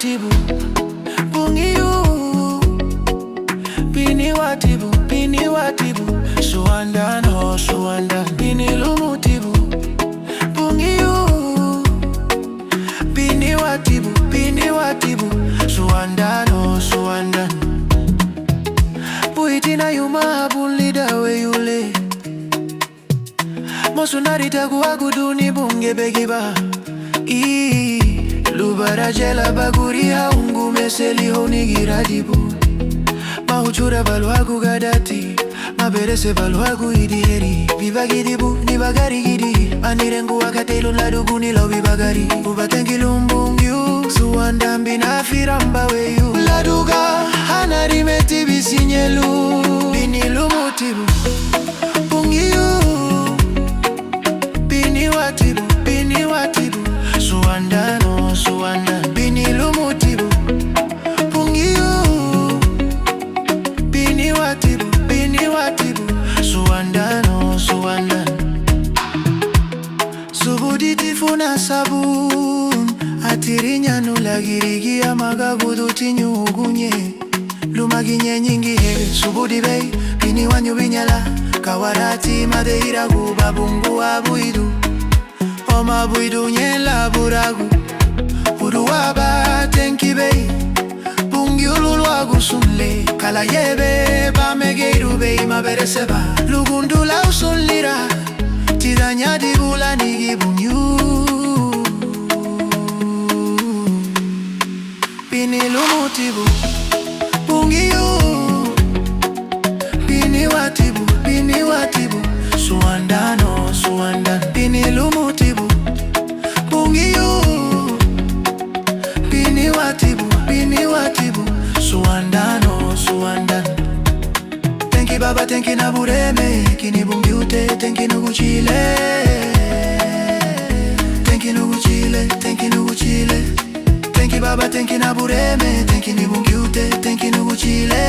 lumutibu bungiyu bini watibu suandano bini lumutibu bungiyu bini watibu suandano buitina yuma bulida weyule mosunari tagu aguduni bunge begiba lubarajela baguri haungu meseli honigiradibu mahuchura balwagu gadati maberese balwagu idiheri bibagidibu nibagari gidi anirengu wakatelu ladugu nilo bibagari ubatengi lumbungyu suandambi na firamba weyu laduga hanarimeti bisinyelu bini lumutibu bungiyu bini watibu suandano bini lumutibu bungiyu bini watibu suandano subudi tifuna sabun atirinya nulagirigia magagudu tinyugunye lumaginye nyingi hege subudi bei bini wanyu binyala kawarati madeira gubabungu abuidu Oma buidu nyela buragu Uruwaba tenki bei Bungi ululwagu sunle Kala yebe ba megeiru bei mabereseba Lugundula usunlira Tidanya digula nigi bungyu Bini lumutibu Bungiyu Bini watibu Suandano Bini lumutibu bungiyu bini watibu suandano tenki baba tenki na bureme kini bungiute tenki nuguchile tenki baba tenki na bureme tenki ni bungiute tenki nuguchile